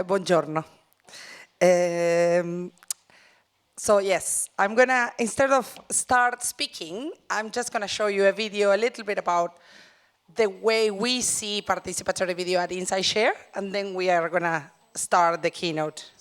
Buongiorno. So yes, I'm gonna, instead of start speaking, I'm just gonna show you a video a little bit about the way we see participatory video at InsightShare, and then we are gonna start the keynote.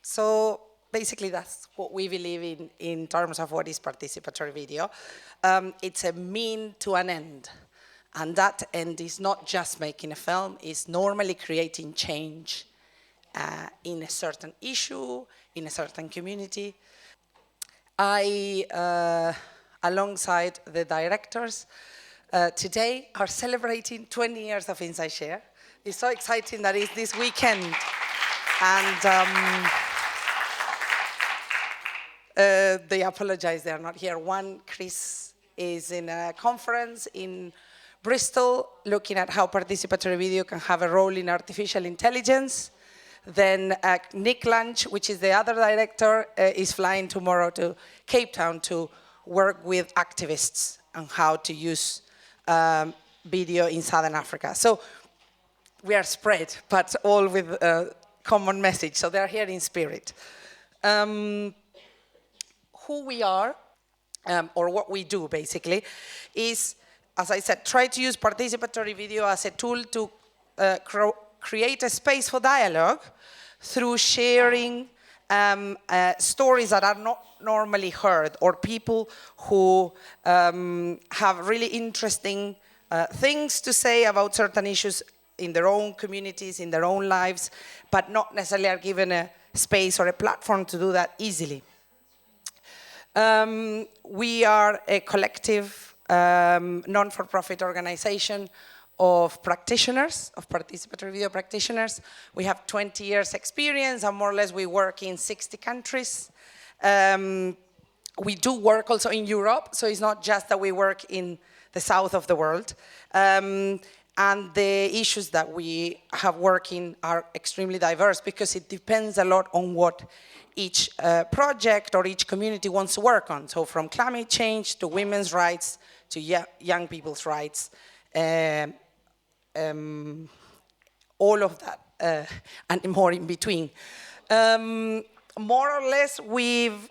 So basically that's what we believe in terms of what is participatory video. It's a mean to an end. And that end is not just making a film, it's normally creating change in a certain issue, in a certain community. I, alongside the directors, today are celebrating 20 years of InsightShare. It's so exciting that it's this weekend. And they apologize, they're not here. One, Chris, is in a conference in Bristol looking at how participatory video can have a role in artificial intelligence. Then Nick Lunch, which is the other director, is flying tomorrow to Cape Town to work with activists on how to use video in Southern Africa. So we are spread, but all with a common message. So they're here in spirit. Who we are, or what we do basically, is, as I said, try to use participatory video as a tool to create a space for dialogue through sharing stories that are not normally heard, or people who have really interesting things to say about certain issues in their own communities, in their own lives, but not necessarily are given a space or a platform to do that easily. We are a collective, non-for-profit organization of practitioners, of participatory video practitioners. We have 20 years experience, and more or less we work in 60 countries. We do work also in Europe, so it's not just that we work in the south of the world. And the issues that we have working are extremely diverse because it depends a lot on what each project or each community wants to work on. So from climate change to women's rights to young people's rights, all of that and more in between. More or less, we've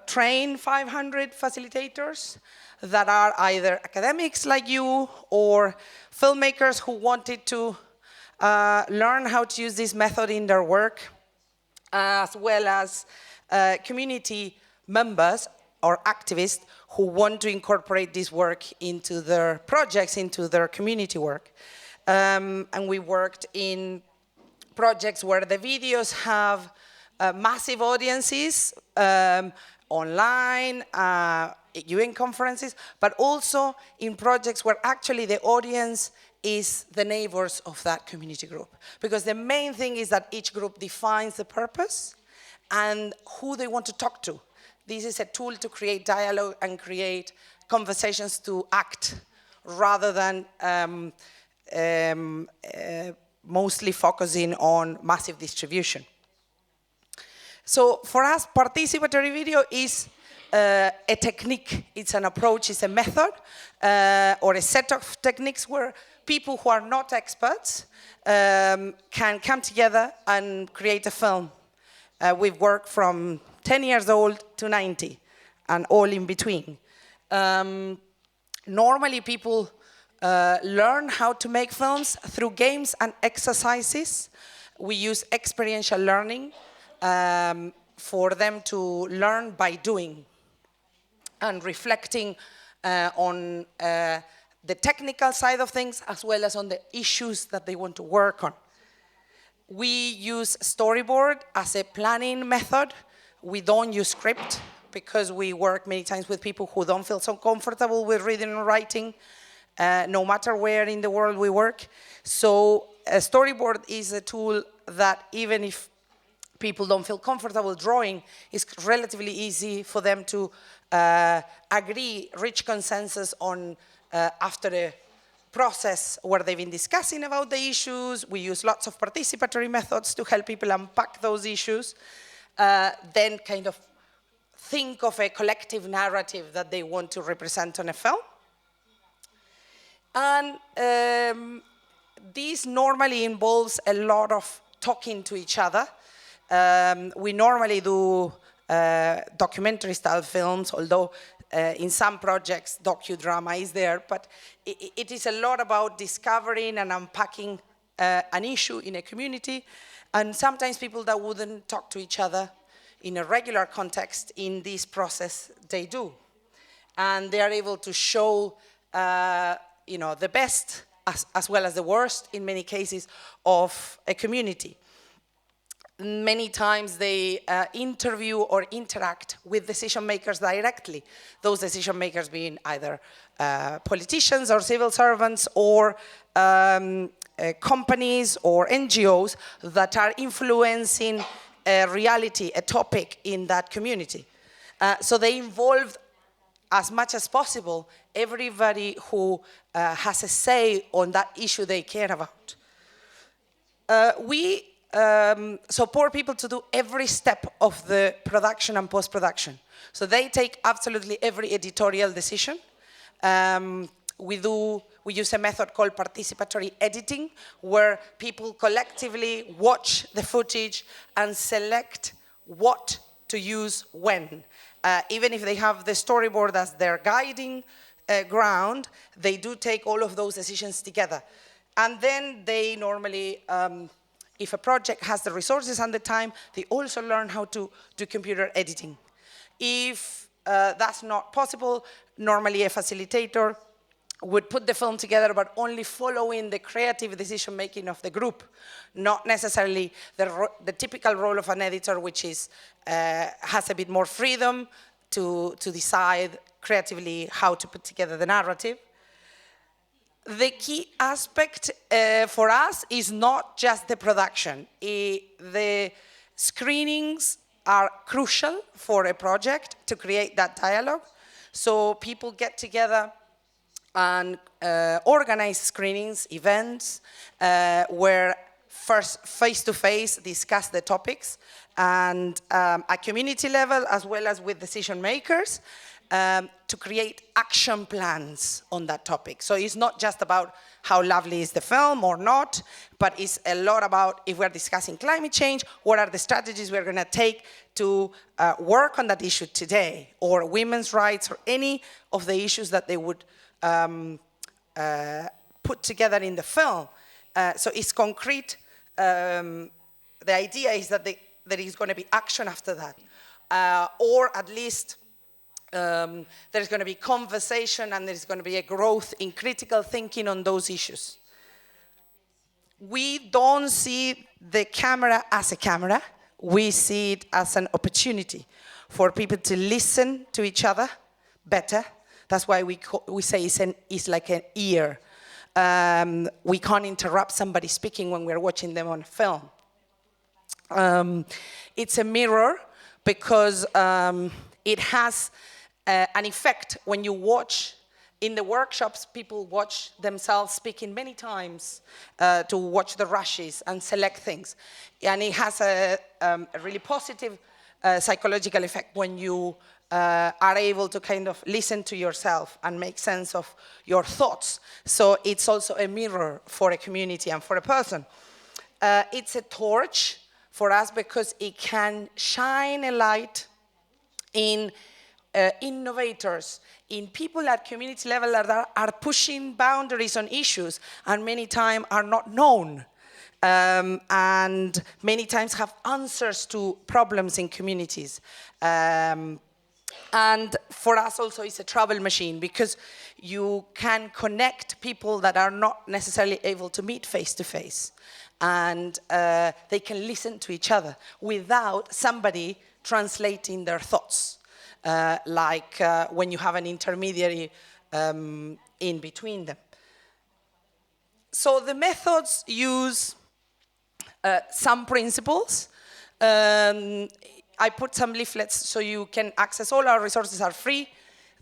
trained 500 facilitators that are either academics like you or filmmakers who wanted to learn how to use this method in their work, as well as community members or activists who want to incorporate this work into their projects, into their community work. And we worked in projects where the videos have massive audiences, online, UN conferences, but also in projects where actually the audience is the neighbors of that community group. Because the main thing is that each group defines the purpose and who they want to talk to. This is a tool to create dialogue and create conversations to act, rather than mostly focusing on massive distribution. So for us, participatory video is a technique, it's an approach, it's a method, or a set of techniques where people who are not experts can come together and create a film. We've worked from 10 years old to 90, and all in between. Normally people learn how to make films through games and exercises. We use experiential learning for them to learn by doing and reflecting on the technical side of things, as well as on the issues that they want to work on. We use storyboard as a planning method. We don't use script because we work many times with people who don't feel so comfortable with reading and writing, no matter where in the world we work. So a storyboard is a tool that even if people don't feel comfortable drawing, it's relatively easy for them to agree, reach consensus on after a process where they've been discussing about the issues. We use lots of participatory methods to help people unpack those issues, then kind of think of a collective narrative that they want to represent on a film. And this normally involves a lot of talking to each other. We normally do documentary-style films, although in some projects docudrama is there, but it is a lot about discovering and unpacking an issue in a community, and sometimes people that wouldn't talk to each other in a regular context, in this process they do. And they are able to show the best as well as the worst, in many cases, of a community. Many times they interview or interact with decision makers directly, those decision makers being either politicians or civil servants or companies or NGOs that are influencing a reality, a topic in that community. So they involve as much as possible everybody who has a say on that issue they care about. We support people to do every step of the production and post-production. So they take absolutely every editorial decision. We use a method called participatory editing, where people collectively watch the footage and select what to use when. Even if they have the storyboard as their guiding ground, they do take all of those decisions together. And then they normally, if a project has the resources and the time, they also learn how to do computer editing. If that's not possible, normally a facilitator would put the film together, but only following the creative decision-making of the group, not necessarily the typical role of an editor, which is, has a bit more freedom to decide creatively how to put together the narrative. The key aspect for us is not just the production. The screenings are crucial for a project to create that dialogue. So people get together and organize screenings, events, where first face-to-face discuss the topics, and at community level as well as with decision makers, to create action plans on that topic. So it's not just about how lovely is the film or not, but it's a lot about, if we're discussing climate change, what are the strategies we're going to take to work on that issue today, or women's rights, or any of the issues that they would put together in the film. So it's concrete. The idea is that there is going to be action after that, or at least there's going to be conversation and there's going to be a growth in critical thinking on those issues. We don't see the camera as a camera. We see it as an opportunity for people to listen to each other better. That's why we say it's like an ear. We can't interrupt somebody speaking when we're watching them on film. It's a mirror because it has an effect when you watch. In the workshops, people watch themselves speaking many times to watch the rushes and select things. And it has a really positive psychological effect when you are able to kind of listen to yourself and make sense of your thoughts. So it's also a mirror for a community and for a person. It's a torch for us because it can shine a light in innovators, in people at community level that are pushing boundaries on issues and many times are not known. And many times have answers to problems in communities. And for us also it's a travel machine because you can connect people that are not necessarily able to meet face to face. And they can listen to each other without somebody translating their thoughts. Like when you have an intermediary in between them. So the methods use some principles. I put some leaflets so you can access. All our resources are free.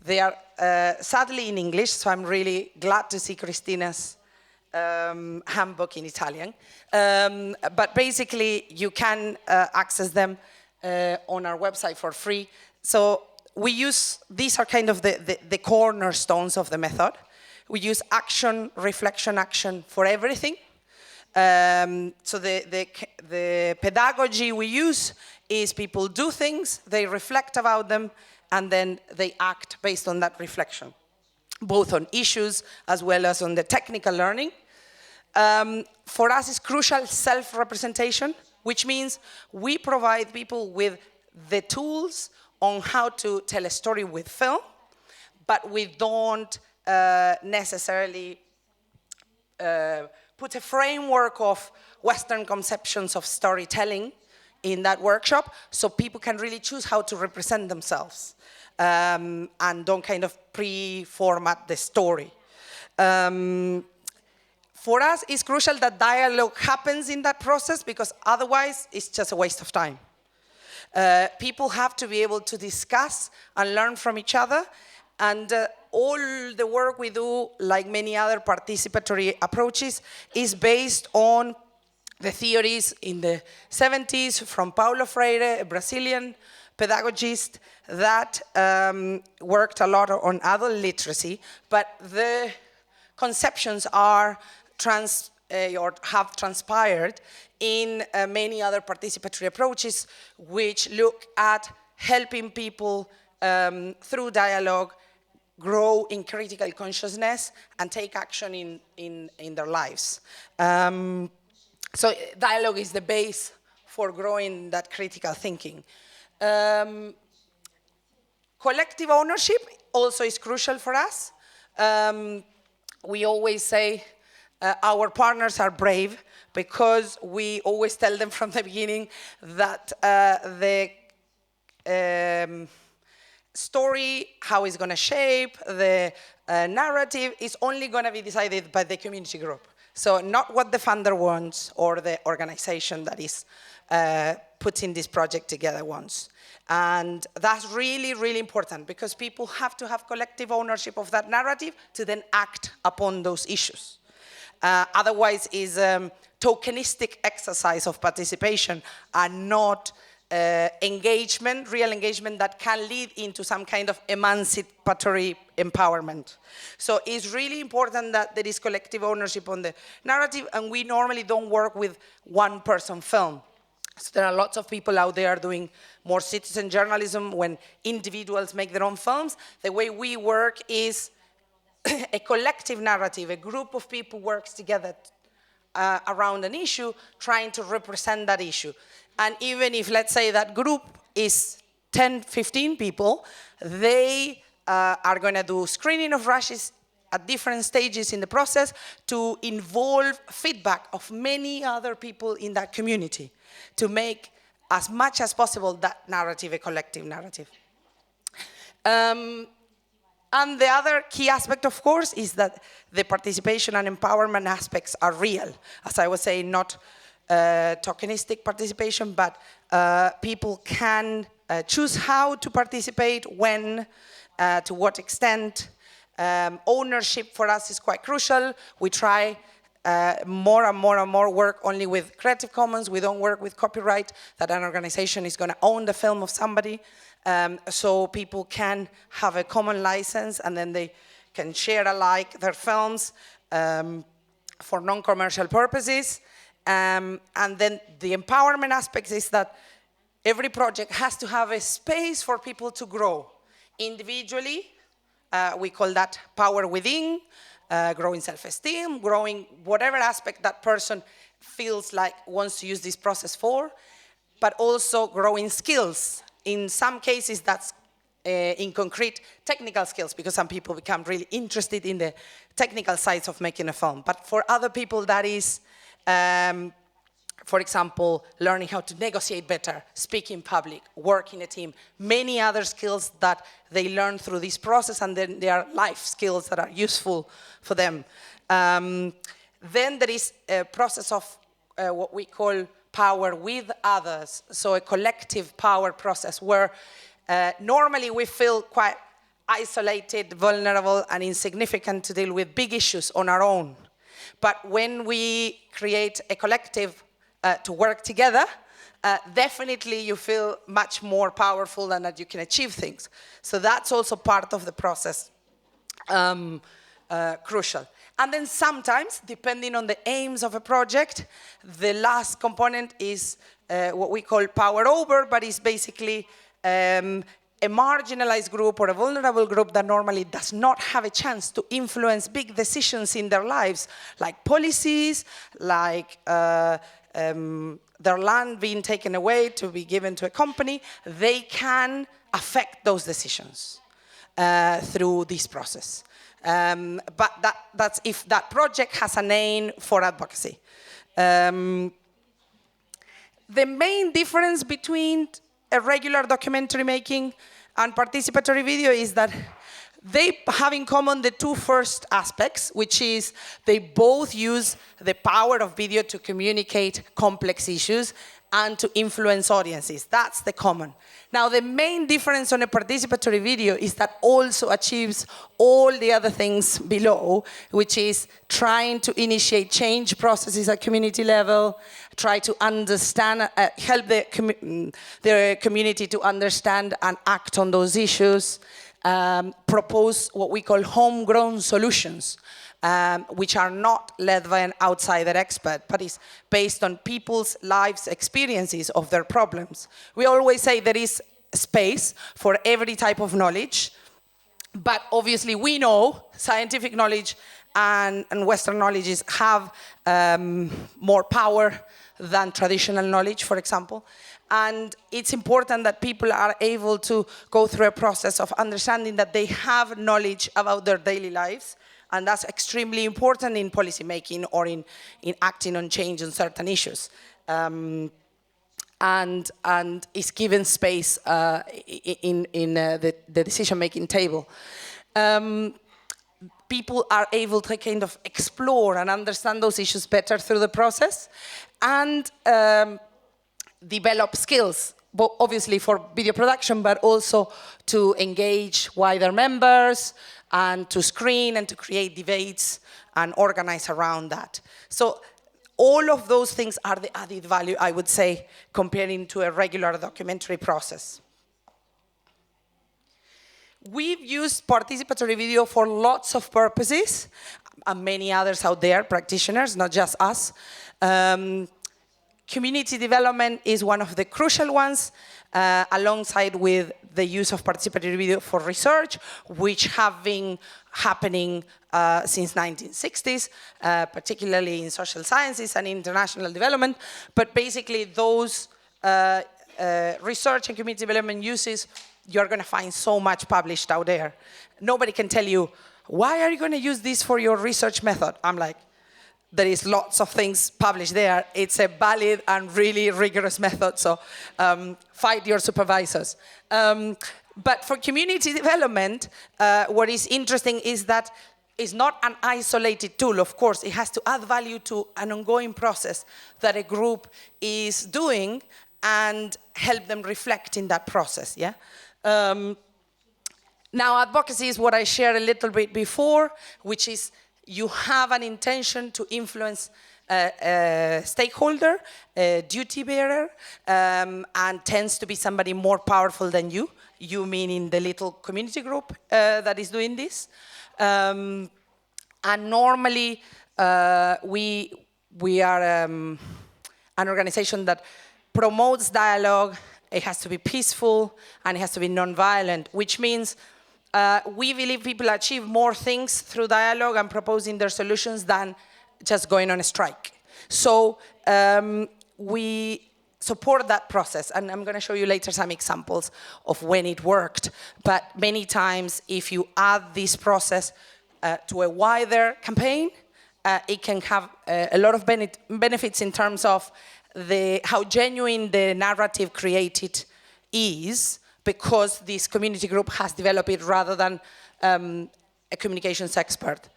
They are sadly in English, so I'm really glad to see Christina's handbook in Italian. But basically, you can access them on our website for free. So we use, these are kind of the cornerstones of the method. We use action, reflection, action for everything. So the pedagogy we use is people do things, they reflect about them, and then they act based on that reflection, both on issues as well as on the technical learning. For us, it's crucial self-representation, which means we provide people with the tools on how to tell a story with film, but we don't necessarily put a framework of Western conceptions of storytelling in that workshop, so people can really choose how to represent themselves and don't kind of pre-format the story. For us, it's crucial that dialogue happens in that process because otherwise it's just a waste of time. People have to be able to discuss and learn from each other, and all the work we do, like many other participatory approaches, is based on the theories in the 70s from Paulo Freire, a Brazilian pedagogist that worked a lot on adult literacy, but the conceptions are or have transpired in many other participatory approaches which look at helping people through dialogue grow in critical consciousness and take action in their lives. So dialogue is the base for growing that critical thinking. Collective ownership also is crucial for us. We always say our partners are brave because we always tell them from the beginning that the story, how it's going to shape, the narrative is only going to be decided by the community group. So not what the funder wants or the organization that is putting this project together wants. And that's really, really important because people have to have collective ownership of that narrative to then act upon those issues. Otherwise, is tokenistic exercise of participation and not engagement, real engagement that can lead into some kind of emancipatory empowerment. So it's really important that there is collective ownership on the narrative, and we normally don't work with one-person film. So there are lots of people out there doing more citizen journalism when individuals make their own films. The way we work is a collective narrative. A group of people works together around an issue, trying to represent that issue. And even if, let's say, that group is 10, 15 people, they are going to do screening of rushes at different stages in the process to involve feedback of many other people in that community to make as much as possible that narrative a collective narrative. And the other key aspect, of course, is that the participation and empowerment aspects are real. As I was saying, not tokenistic participation, but people can choose how to participate, when, to what extent. Ownership for us is quite crucial. We try more and more work only with Creative Commons. We don't work with copyright, that an organization is going to own the film of somebody. So people can have a common license and then they can share alike their films for non-commercial purposes. And then the empowerment aspect is that every project has to have a space for people to grow. Individually, we call that power within, growing self-esteem, growing whatever aspect that person feels like wants to use this process for, but also growing skills. In some cases, that's in concrete technical skills, because some people become really interested in the technical sides of making a film. But for other people, that is, for example, learning how to negotiate better, speak in public, work in a team, many other skills that they learn through this process, and then there are life skills that are useful for them. Then there is a process of what we call power with others, so a collective power process where normally we feel quite isolated, vulnerable, and insignificant to deal with big issues on our own. But when we create a collective to work together, definitely you feel much more powerful and that you can achieve things. So that's also part of the process, crucial. And then sometimes, depending on the aims of a project, the last component is what we call power over, but it's basically a marginalized group or a vulnerable group that normally does not have a chance to influence big decisions in their lives, like policies, like their land being taken away to be given to a company. They can affect those decisions through this process. But that's if that project has a name for advocacy. The main difference between a regular documentary making and participatory video is that they have in common the two first aspects, which is they both use the power of video to communicate complex issues and to influence audiences. That's the common. Now, the main difference on a participatory video is that also achieves all the other things below, which is trying to initiate change processes at community level, try to understand, help the community to understand and act on those issues, propose what we call homegrown solutions, which are not led by an outsider expert, but is based on people's lives' experiences of their problems. We always say there is space for every type of knowledge, but obviously we know scientific knowledge and Western knowledges have more power than traditional knowledge, for example. And it's important that people are able to go through a process of understanding that they have knowledge about their daily lives, and that's extremely important in policy making or in acting on change on certain issues. And is given space in the decision-making table. People are able to kind of explore and understand those issues better through the process, and develop skills, both obviously for video production, but also to engage wider members and to screen and to create debates and organize around that. So all of those things are the added value, I would say, comparing to a regular documentary process. We've used participatory video for lots of purposes, and many others out there, practitioners, not just us. Community development is one of the crucial ones, alongside with the use of participatory video for research, which have been happening since 1960s, particularly in social sciences and international development. But basically those research and community development uses, you're going to find so much published out there. Nobody can tell you, why are you going to use this for your research method? I'm like, there is lots of things published there. It's a valid and really rigorous method, so fight your supervisors. But for community development, what is interesting is that it's not an isolated tool. Of course, it has to add value to an ongoing process that a group is doing and help them reflect in that process, yeah? Now, advocacy is what I shared a little bit before, which is you have an intention to influence a stakeholder, a duty bearer, and tends to be somebody more powerful than you. You meaning the little community group that is doing this. And normally, we are an organization that promotes dialogue. It has to be peaceful, and it has to be non-violent, which means we believe people achieve more things through dialogue and proposing their solutions than just going on a strike. So we support that process, and I'm going to show you later some examples of when it worked. But many times, if you add this process to a wider campaign, it can have a lot of benefits in terms of how genuine the narrative created is, because this community group has developed it rather than a communications expert.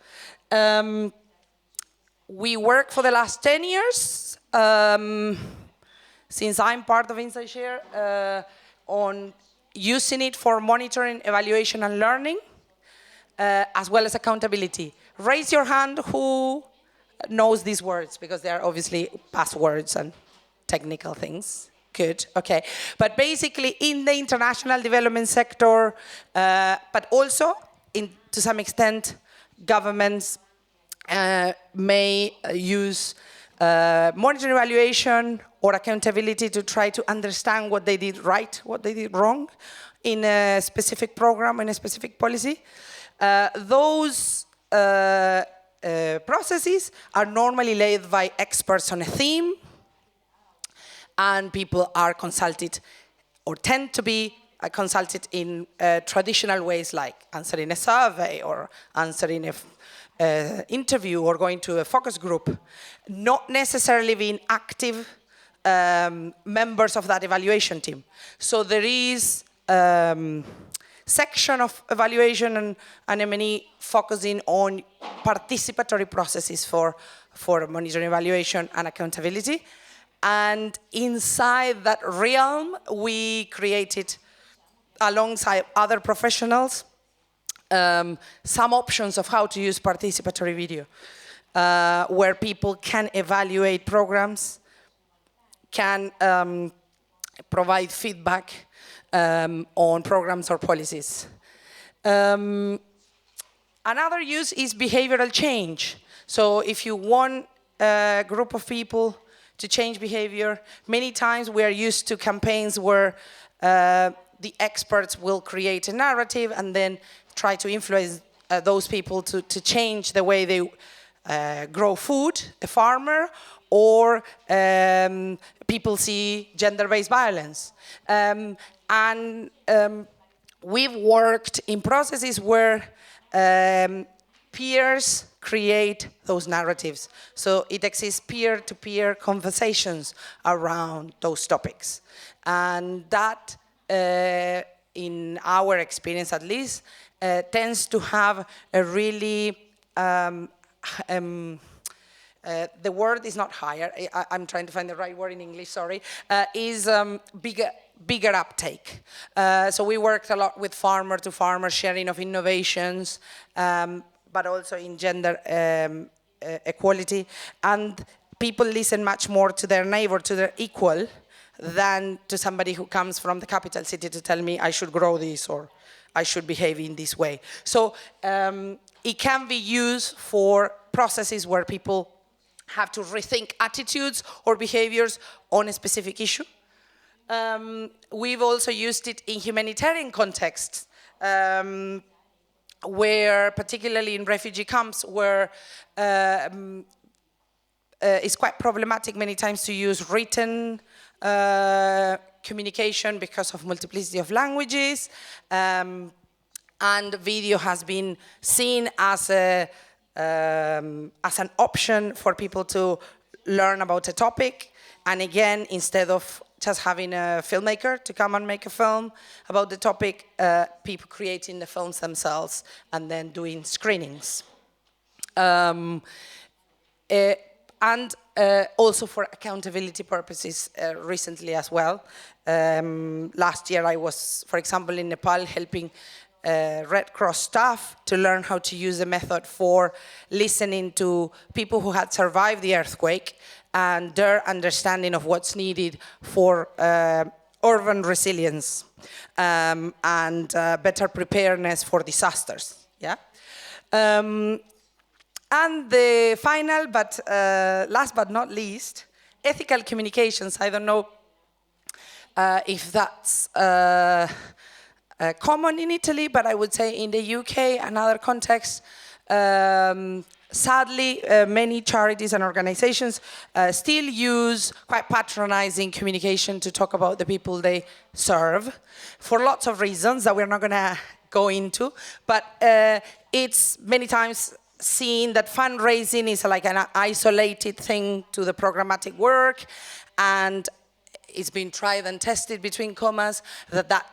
We work for the last 10 years, since I'm part of InsightShare, on using it for monitoring, evaluation, and learning, as well as accountability. Raise your hand who knows these words, because they are obviously passwords and technical things. Good, okay. But basically in the international development sector, but also to some extent, governments may use monitoring, evaluation, or accountability to try to understand what they did right, what they did wrong in a specific program, in a specific policy. Those processes are normally led by experts on a theme, and people are consulted, or tend to be consulted in traditional ways, like answering a survey, or answering an interview, or going to a focus group, not necessarily being active members of that evaluation team. So there is section of evaluation and M&E focusing on participatory processes for monitoring, evaluation, and accountability. And inside that realm, we created, alongside other professionals, some options of how to use participatory video, where people can evaluate programs, can provide feedback on programs or policies. Another use is behavioral change. So if you want a group of people to change behavior, many times we are used to campaigns where the experts will create a narrative and then try to influence those people to change the way they grow food, a farmer, or people see gender-based violence. We've worked in processes where peers create those narratives. So it exists peer-to-peer conversations around those topics. And that, in our experience at least, tends to have a really, the word is not higher, I'm trying to find the right word in English, sorry, is bigger uptake. So we worked a lot with farmer-to-farmer sharing of innovations, but also in gender equality. And people listen much more to their neighbor, to their equal, than to somebody who comes from the capital city to tell me I should grow this or I should behave in this way. So it can be used for processes where people have to rethink attitudes or behaviors on a specific issue. We've also used it in humanitarian contexts, where, particularly in refugee camps, where it's quite problematic many times to use written communication because of multiplicity of languages, and video has been seen as an option for people to learn about a topic. And again, instead of just having a filmmaker to come and make a film about the topic, people creating the films themselves and then doing screenings. And also for accountability purposes recently as well. Last year I was, for example, in Nepal helping Red Cross staff to learn how to use the method for listening to people who had survived the earthquake and their understanding of what's needed for urban resilience and better preparedness for disasters. Yeah. And the final, but last but not least, ethical communications. I don't know if that's common in Italy, but I would say in the UK and other contexts, sadly, many charities and organizations still use quite patronizing communication to talk about the people they serve for lots of reasons that we're not going to go into, but it's many times seen that fundraising is like an isolated thing to the programmatic work, and it's been tried and tested, between commas, that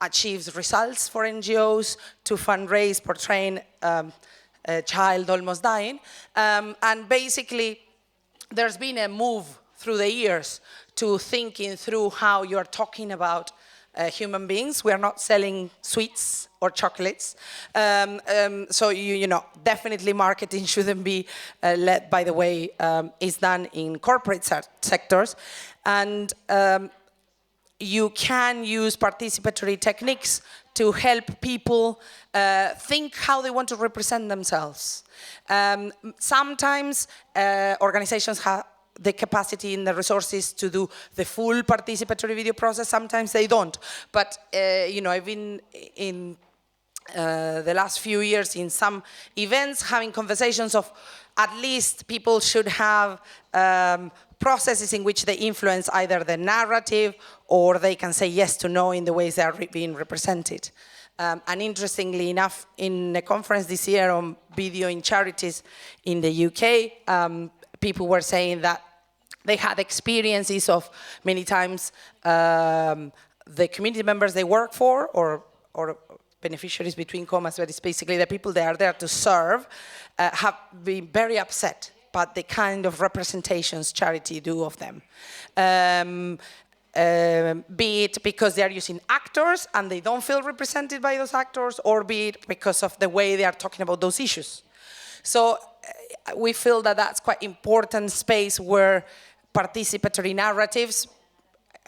achieves results for NGOs to fundraise, portraying a child almost dying. And basically, there's been a move through the years to thinking through how you're talking about human beings. We are not selling sweets or chocolates. So, you know, definitely marketing shouldn't be led by the way it's done in corporate sectors. And you can use participatory techniques to help people think how they want to represent themselves. Sometimes organizations have the capacity and the resources to do the full participatory video process. Sometimes they don't. But you know, I've been in the last few years in some events having conversations of at least people should have processes in which they influence either the narrative or they can say yes to no in the ways they are being represented. And interestingly enough, in a conference this year on video in charities in the UK, people were saying that they had experiences of many times the community members they work for, or beneficiaries between commas, but it's basically the people they are there to serve, have been very upset by the kind of representations charity do of them. Be it because they are using actors and they don't feel represented by those actors, or be it because of the way they are talking about those issues. So we feel that that's quite important space where participatory narratives,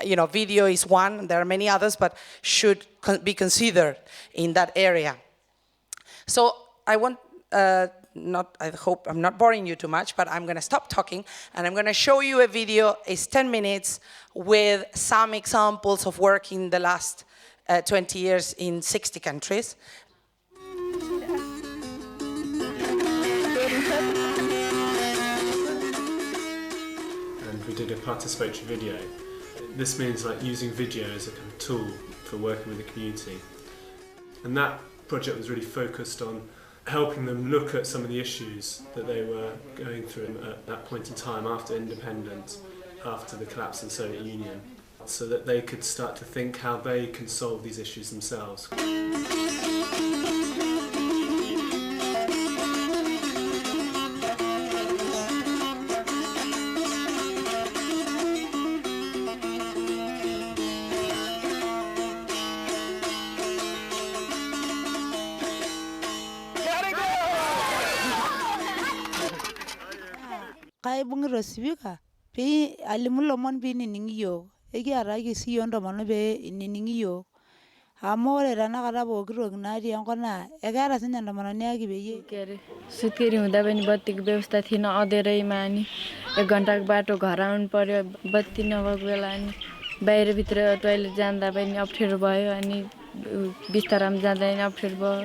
you know, video is one, there are many others, but should be considered in that area. So I want, I hope I'm not boring you too much, but I'm going to stop talking and I'm going to show you a video. It's 10 minutes with some examples of work in the last 20 years in 60 countries. And we did a participatory video. This means like using video as a kind of tool for working with the community. And that project was really focused on helping them look at some of the issues that they were going through at that point in time after independence, after the collapse of the Soviet Union, so that they could start to think how they can solve these issues themselves. Bunga rosibika pe alimulo mon bi ni ningiyo egi aragi si yondo mano be ni ningiyo amore rana kada bogiro gnari angona egara sinyanda manani agibeye केरे सुत्केरी हुँदा पनि बत्तीको व्यवस्था थिएन अँधेरैमा अनि 1 घण्टाको बाटो घर आउनु पर्यो बत्ती नभएको बेला अनि बाहिर भित्र टोयलेट जाँदा पनि अप्ठ्यारो भयो अनि बिस्तारामा जाँदा पनि अप्ठ्यारो भयो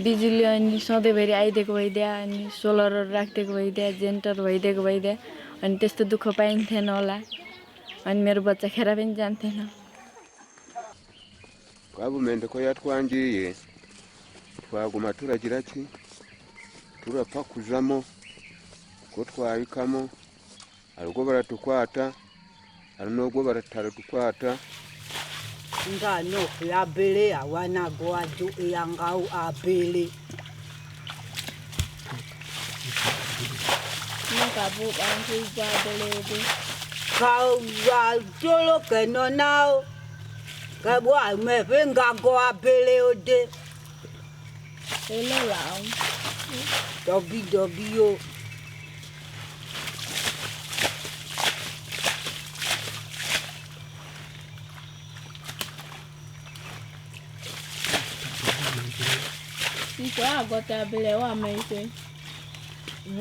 बिजुली अनि सधैँभरि आइदिएको भइदिया अनि सोलरहरू राखिदिएको भइदिया जेनेरेटर भइदिएको भइदिया अनि त्यस्तो दुःख पाइन्थेन होला अनि मेरो बच्चा खेर पनि जान्थेन Gavumenti ko yatwangiye twaguma turagiraki turapfa kujamo ko twabikamo ariko baratukwata ari nobwo barataradukwata ngano yabele awana goadu yangau abele nakabu bantu jadele kau wa jolo kenonao kabwa me venga go abele ode ele lao dobi yo Iko agota abele wa meise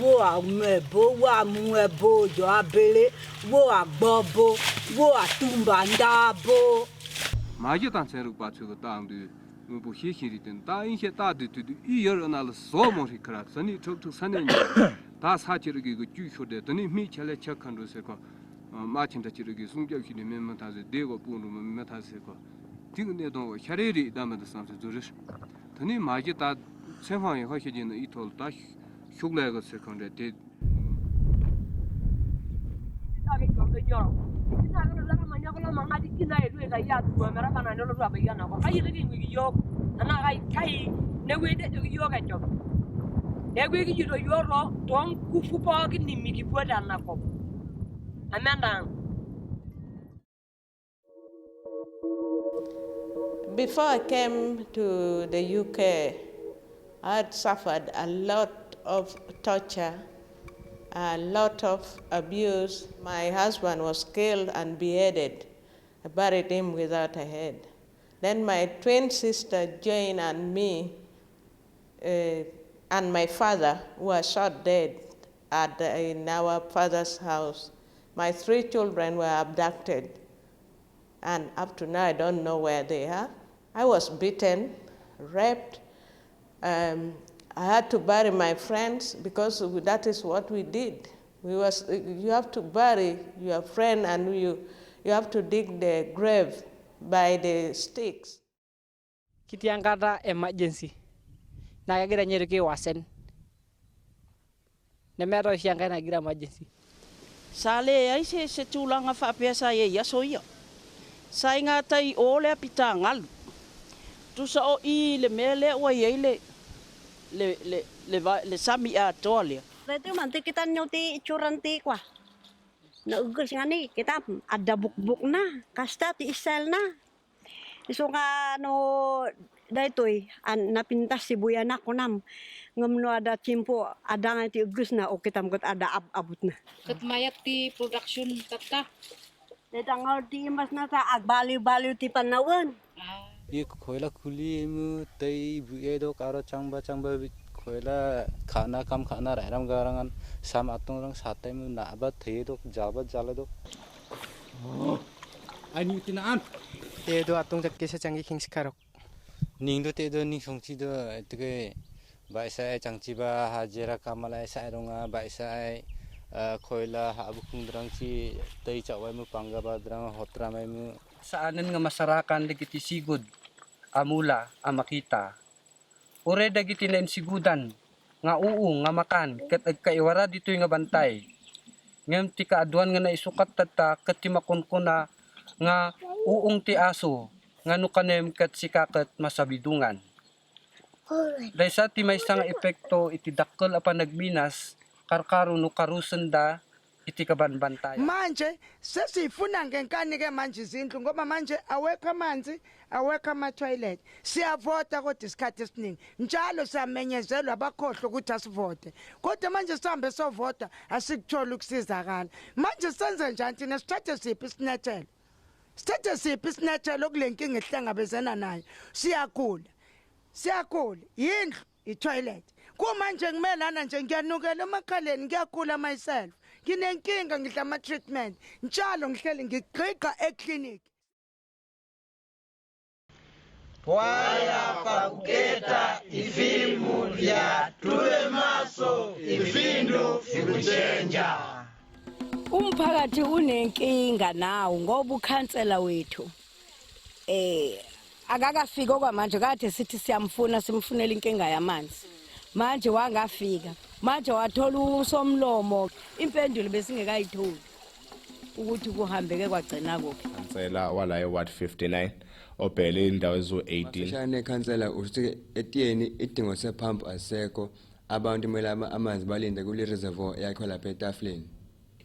wo amebo wa muebo jo abele wo agbobo wo atumba ndabo 마게 단체로 빠지고 땅도 뭐 희희리든 땅이게 따듯도 이열어날 소모리 크라서니 척척 산에 다 사지르기 그 주효되더니 미찰에 척한로서고 마침다 지르기 숨겨기는 면만 다서 되고 부르면 메타서고 디근에도 샤레리 담아도 삼서 조르스 더니 마게 다 생황이 허시지는 이톨 다 흉내가 세컨데 데 Before I came to the UK, I had suffered a lot of torture, a lot of abuse. My husband was killed and beheaded. I buried him without a head. Then my twin sister Jane and me and my father were shot dead in our father's house. My 3 children were abducted, and up to now I don't know where they are. I was beaten, raped. I had to bury my friends because that is what we did. You have to bury your friend and you have to dig the grave by the sticks. Kitiang kata emergency. Nakagira nyereke wasen. Nemero siang kana gira emergency. Sale ai se tulanga fa pesa ye yasoia. Sai ngatai ole pitangal. Tu sa o I le mele o ye le sami a tolia. Itu nanti kita nyuti curanti kwa. Na ugus ngani kita ada buk-buk na, kasta ti isel na. Iso nga no daytoy an napintas si buyan ako nam. Ngamno ada cimpo ada nga ti ugus na o kita mgot ada abot na. Ket mayat ti production kata. Detangal ti mas na sa agbaliw-baliw ti panawan. 이 koila kuli mu tei buedo karo changba koila khana kam khana rairam garangan sam atong rang satai mu nabat thedo jabat jalado ani tinaan tedo atong jakke se changi khingsikarok ningdo tedo ning songchi do etge baisai changchiba hajera kamala sai ronga baisai koila habu kundrang chi tei chawai mu panggaba drang hotramai mu Saanan nga masarakan dagiti sigud amula amakita. Ore dagiti na sigudan nga uung nga makan ket agkaiwara ditoy nga bantay. Ngem ti kaaduan nga naisukat tata ket ti makunkuna nga uung ti aso nga nukanem ket sikaket masabidungan. Daysa ti maysa nga epekto iti dakkel a panagminas karkaro no karusenda iti kabanbantay. Manje sesifuna ngenkani ke manje izindlu ngoba manje awekho amanzi awekho ama-toilet siyavota kodwa isikhathi esiningi njalo siyamenyezelwa abakhohlwa ukuthi asivote kodwa manje sihambe sovota asikutholi ukusizakala manje senze njani thina sithathe siphi isinyathelo sithethe siphi isinyathelo kule nkinga esihlangabezana nayo. Siyakhula yindlu i-toilet kumanje ngimelana nje ngiyanukela emakhaleni ngiyakula myself nginenkinga ngidla ama-treatment njalo ngihleli ngigqiqa eclinic. Waya pakuketa ifimu ya tuwe maso ifindo fikuchenja. Umphakathi unenkinga nawo ngoba ukhansela wethu akakafika okwamanje kade sithi simfunela inkinga yamanzi. Manje wangafika. Manje wathola usomlomo impendulo besingekayitholi ukuthi kuhambeke kwagcina kuphi. Kansela wala eWard 59 obhele indawo ezo-18. Shane kansela uthi etiyeni idingo sepump asekho abantu kumele amanzi balinde kule reservoir yakho lapha etafuleni.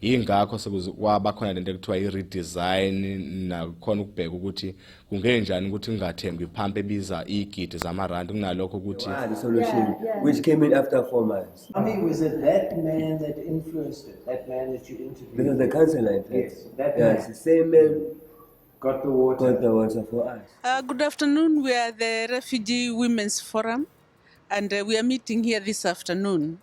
Ingakho sekuwaba khona lento ekuthiwa i-redesign nakhona ukubheka ukuthi kungenjani ukuthi ungathembi ipump ebiza igidi zamarandi kunalokho ukuthi the solution which came in after 4 months. I mean, was it that man that influenced it? That man that you interviewed? Because the councillor, in fact. Yes, that man. man. The same man got the water for us. Good afternoon. We are the Refugee Women's Forum, and we are meeting here this afternoon,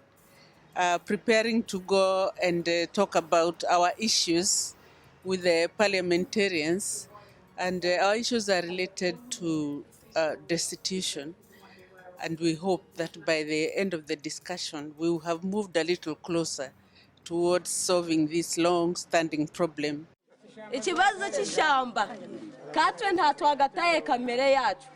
preparing to go and talk about our issues with the parliamentarians. And our issues are related to destitution. And we hope that by the end of the discussion, we will have moved a little closer towards solving this long-standing problem. Ikibazo cy'ishamba katwe ntatwagataye kamere yacu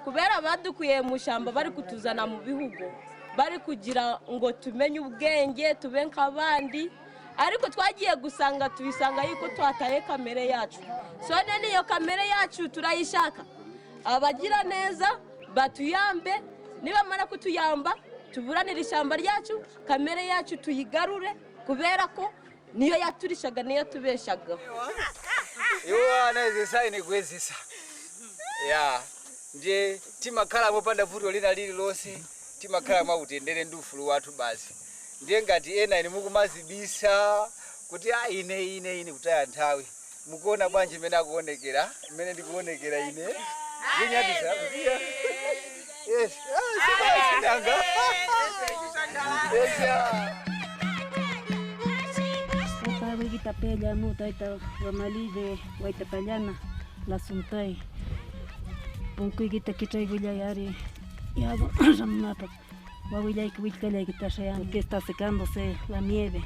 kubera badukuye mu shamba bari kutuzana mu bihugu bari kugira ngo tumenye ubwenge tube nk'abandi ariko twagiye gusanga tubisanga yuko twataye kamere yacu so niyo kamere yacu turayishaka abagira neza batuyambe niba mara kutuyamba tuburanira ishamba ryacu kamere yacu tuyigarure kubera ko niyo yaturishaga niyo tubeshaga Yohana zisaini kwezisa ya nje timakhala mopanda vuto lina lili lonse timakhala mwakutendere ndufulu wathu basi ndiye ngati ena ine mukumazibisa kuti ine kutaya nthawi mukuona bwanji mmene akuonekera mmene ndikuonekera ine kunyadisa kuziya yes sinanga Tapela muta ita wamali de waitapaliana la suntai punku kita kitai guya yari ya ramnata waguya que está sean que está secándose la nieve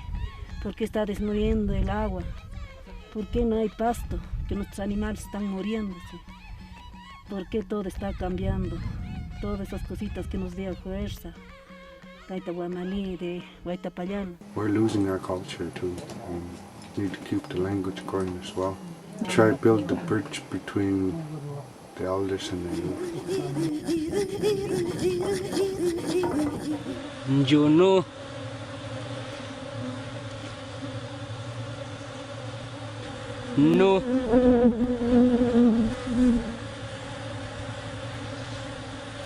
porque está desmuriendo el agua porque no hay pasto que nuestros animales están muriéndose porque todo está cambiando todas esas cositas que nos dieron fuerza. We're losing our culture too. We need to keep the language going as well. Try to build the bridge between the elders and the youth. Njono no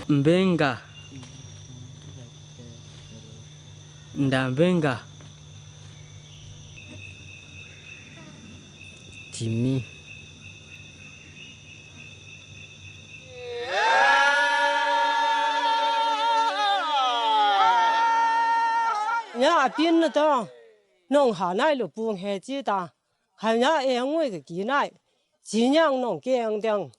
Mbenga Ndambenga Timi nhà tin nữa đó nông hà này là buông hè chi ta hà nhà em ngồi cái gì này chỉ nhang nông kiêng đằng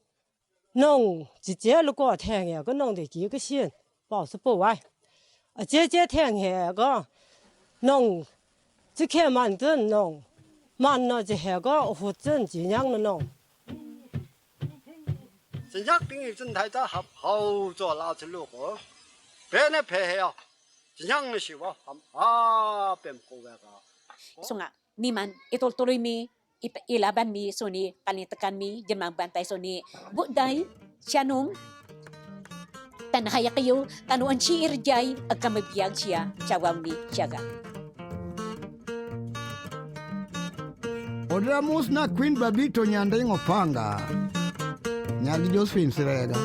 nông chỉ chế lúc qua thèn hè cái nông để chỉ cái xiên bảo sự bảo ai chế thèn hè cái nông chỉ khi man dân nông man nó chỉ hè cái phụ dân chỉ nhang nó nông真正等于真太在好做老子路过，别那配合，真正的是我变过个。So nga, niman ituloy mi ilaban mi so ni panitakan mi janmang bantay so ni buday siya nung tanahaya kayo tanuan si irjay agkamabiyag siya siyawaw ni siyaga. Odramus na Queen Babito nyanda ngopanga. Nyali Josephine Sirega.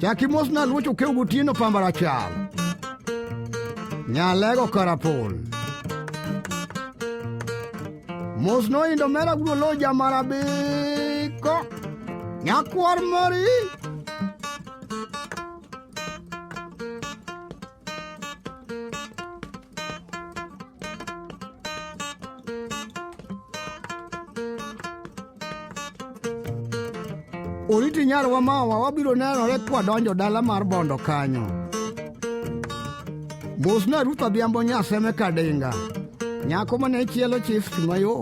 Chakimos na lucho ke ugutino pambarachal. Nyalego karapol. Mosno indomera gulo jamarabiko. Nyakwar mari. Oriti nyar wa mawa wabiro neno re kwa donjo dala mar bondo kanyo. Mosna ruta biambo nyaseme kadinga. Nyako mane chielo chief mayo.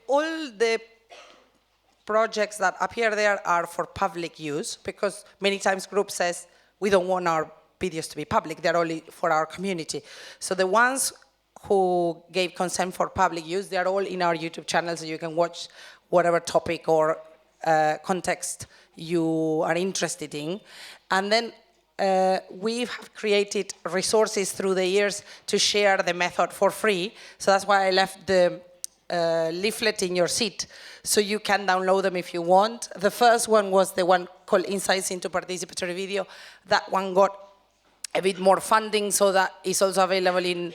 All the projects that appear there are for public use, because many times group says we don't want our videos to be public, they're only for our community. So the ones who gave consent for public use, they're all in our YouTube channel, so you can watch whatever topic or context you are interested in. And then we have created resources through the years to share the method for free. So that's why I left the leaflet in your seat, so you can download them if you want. The first one was the one called Insights into Participatory Video. That one got a bit more funding, so that is also available in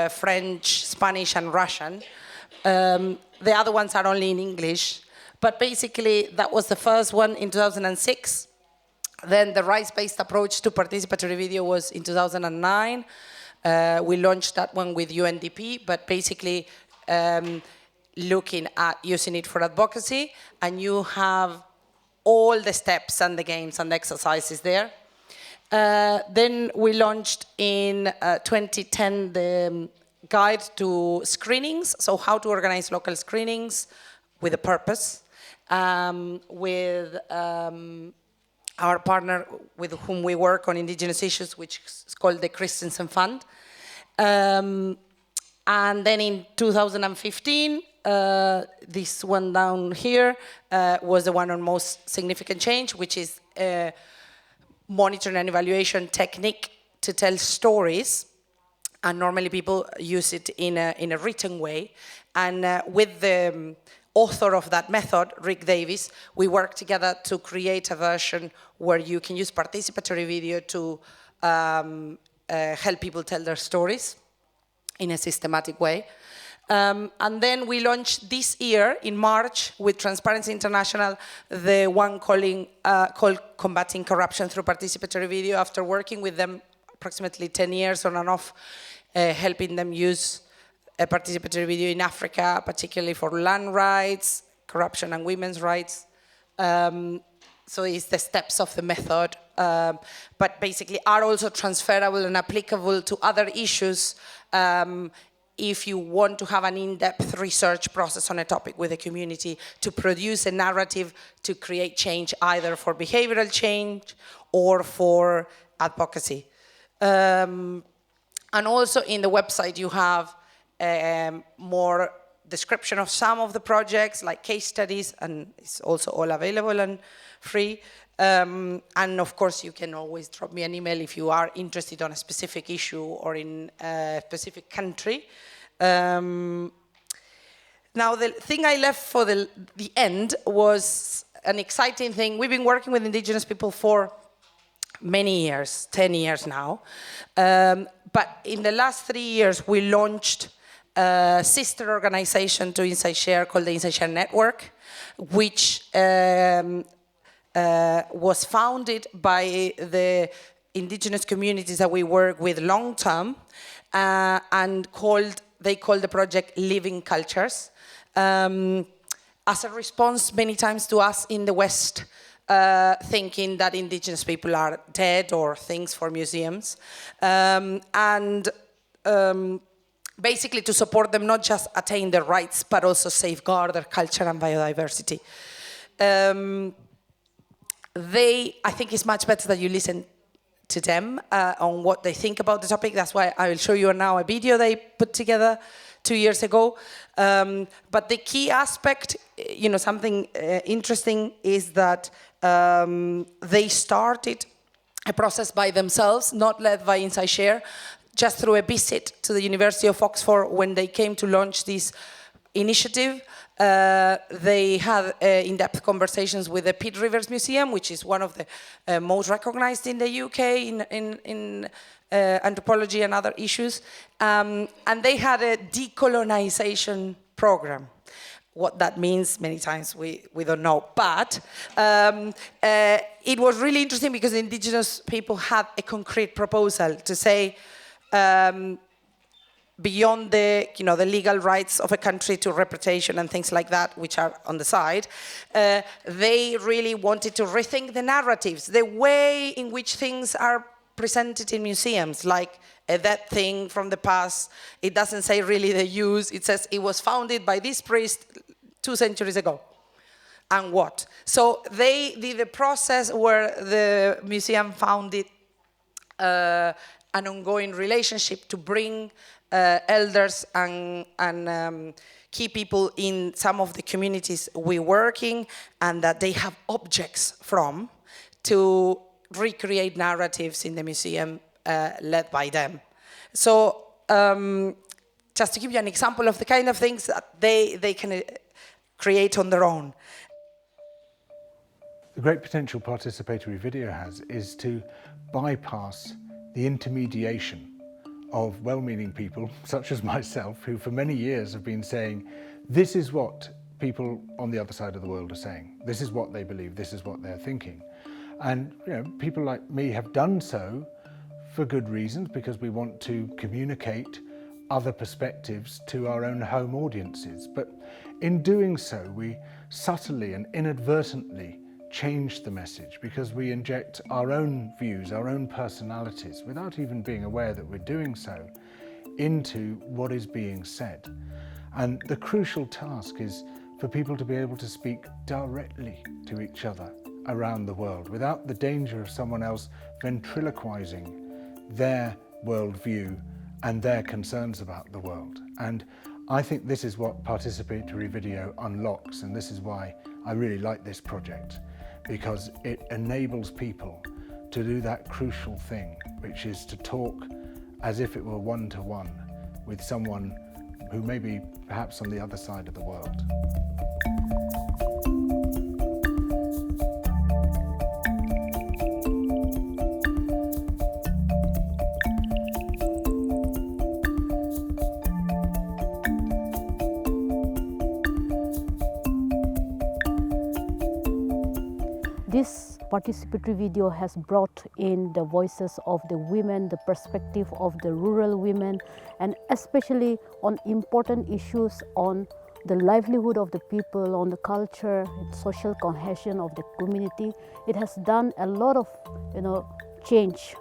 French, Spanish, and Russian. The other ones are only in English. But basically, that was the first one in 2006. Then the rights-based approach to participatory video was in 2009. We launched that one with UNDP, but basically looking at using it for advocacy, and you have all the steps and the games and the exercises there. Then we launched in 2010 the guide to screenings, so how to organize local screenings with a purpose, with our partner with whom we work on indigenous issues, which is called the Christensen Fund. And then in 2015, this one down here was the one on most significant change, which is a monitoring and evaluation technique to tell stories. And normally people use it in a written way. And with the author of that method, Rick Davis, we worked together to create a version where you can use participatory video to help people tell their stories in a systematic way. And then we launched this year, in March, with Transparency International, the one called Combating Corruption Through Participatory Video, after working with them approximately 10 years on and off, helping them use participatory video in Africa, particularly for land rights, corruption and women's rights. So it's the steps of the method, but basically are also transferable and applicable to other issues if you want to have an in-depth research process on a topic with a community, to produce a narrative to create change, either for behavioral change or for advocacy. And also in the website you have more description of some of the projects, like case studies, and it's also all available and free. And of course, you can always drop me an email if you are interested on a specific issue or in a specific country. Now, the thing I left for the end was an exciting thing. We've been working with indigenous people for many years, 10 years now. But in the last 3 years, we launched a sister organization to InsightShare called the InsightShare Network, which was founded by the indigenous communities that we work with long term, and they called the project Living Cultures, as a response many times to us in the West thinking that indigenous people are dead or things for museums, and basically to support them not just attain their rights but also safeguard their culture and biodiversity. I think it's much better that you listen to them on what they think about the topic. That's why I will show you now a video they put together 2 years ago. But the key aspect, something interesting is that they started a process by themselves, not led by InsightShare, just through a visit to the University of Oxford when they came to launch this initiative. They had in-depth conversations with the Pitt Rivers Museum, which is one of the most recognized in the UK in anthropology and other issues. And they had a decolonization program. What that means, many times we don't know. But it was really interesting because indigenous people had a concrete proposal to say, beyond the legal rights of a country to reputation and things like that, which are on the side, they really wanted to rethink the narratives, the way in which things are presented in museums, like a dead thing from the past. It doesn't say really the use, it says it was founded by this priest 2 centuries ago. And what? So they did a process where the museum founded an ongoing relationship to bring elders and key people in some of the communities we're working, and that they have objects from to recreate narratives in the museum led by them. So just to give you an example of the kind of things that they can create on their own. The great potential participatory video has is to bypass the intermediation of well-meaning people, such as myself, who for many years have been saying, this is what people on the other side of the world are saying. This is what they believe, this is what they're thinking. And people like me have done so for good reasons, because we want to communicate other perspectives to our own home audiences. But in doing so, we subtly and inadvertently change the message, because we inject our own views, our own personalities, without even being aware that we're doing so, into what is being said. And the crucial task is for people to be able to speak directly to each other around the world, without the danger of someone else ventriloquizing their worldview and their concerns about the world. And I think this is what participatory video unlocks, and this is why I really like this project, because it enables people to do that crucial thing, which is to talk as if it were one-to-one with someone who may be perhaps on the other side of the world. This participatory video has brought in the voices of the women, the perspective of the rural women, and especially on important issues on the livelihood of the people, on the culture, social cohesion of the community. It has done a lot of change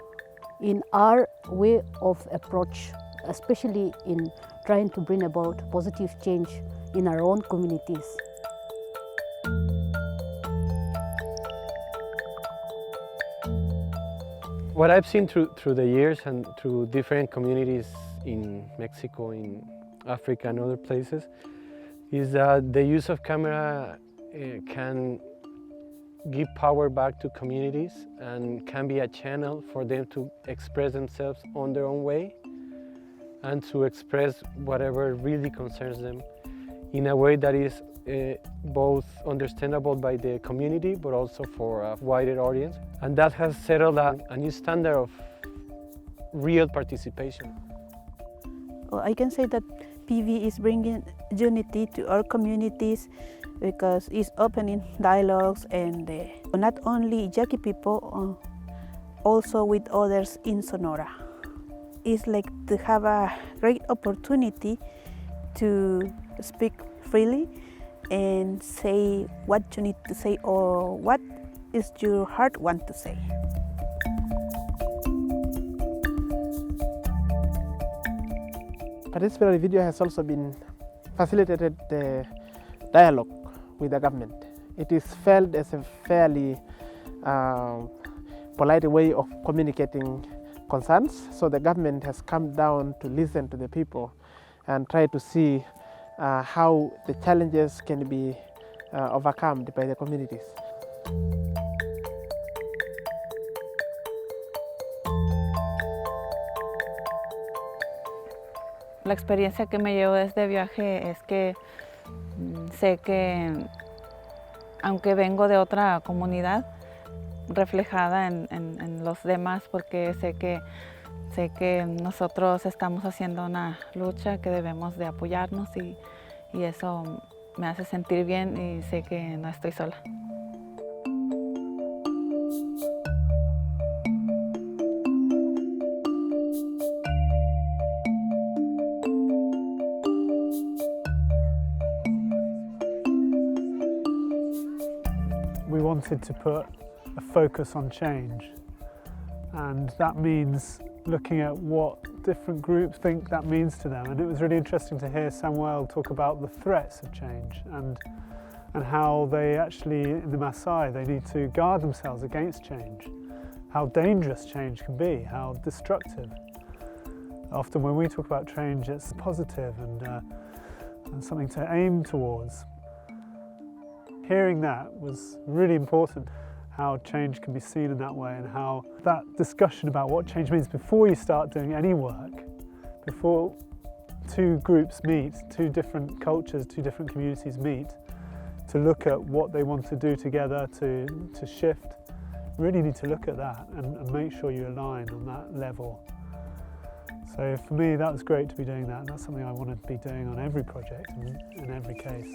in our way of approach, especially in trying to bring about positive change in our own communities. What I've seen through the years and through different communities in Mexico, in Africa and other places, is that the use of camera can give power back to communities and can be a channel for them to express themselves on their own way and to express whatever really concerns them in a way that is both understandable by the community but also for a wider audience. And that has settled a new standard of real participation. Well, I can say that PV is bringing unity to our communities because it's opening dialogues and not only Yaqui people, also with others in Sonora. It's like to have a great opportunity to speak freely and say what you need to say or what is your heart want to say. Participatory video has also been facilitated the dialogue with the government. It is felt as a fairly polite way of communicating concerns, so the government has come down to listen to the people and try to see how the challenges can be overcome by the communities. La experiencia que me llevo de este viaje es que sé que, aunque vengo de otra comunidad, reflejada en los demás, porque sé que nosotros estamos haciendo una lucha, que debemos de apoyarnos y eso me hace sentir bien y sé que no estoy sola. We wanted to put a focus on change, and that means looking at what different groups think that means to them. And it was really interesting to hear Samuel talk about the threats of change and how they actually, in the Maasai, they need to guard themselves against change, how dangerous change can be, how destructive. Often when we talk about change, it's positive and something to aim towards. Hearing that was really important, how change can be seen in that way, and how that discussion about what change means before you start doing any work, before two groups meet, two different cultures, two different communities meet, to look at what they want to do together to shift, really need to look at that and make sure you align on that level. So for me, that was great to be doing that, and that's something I want to be doing on every project and in every case.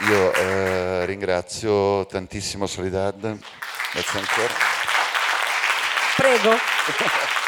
Io ringrazio tantissimo Soledad, grazie ancora. Prego.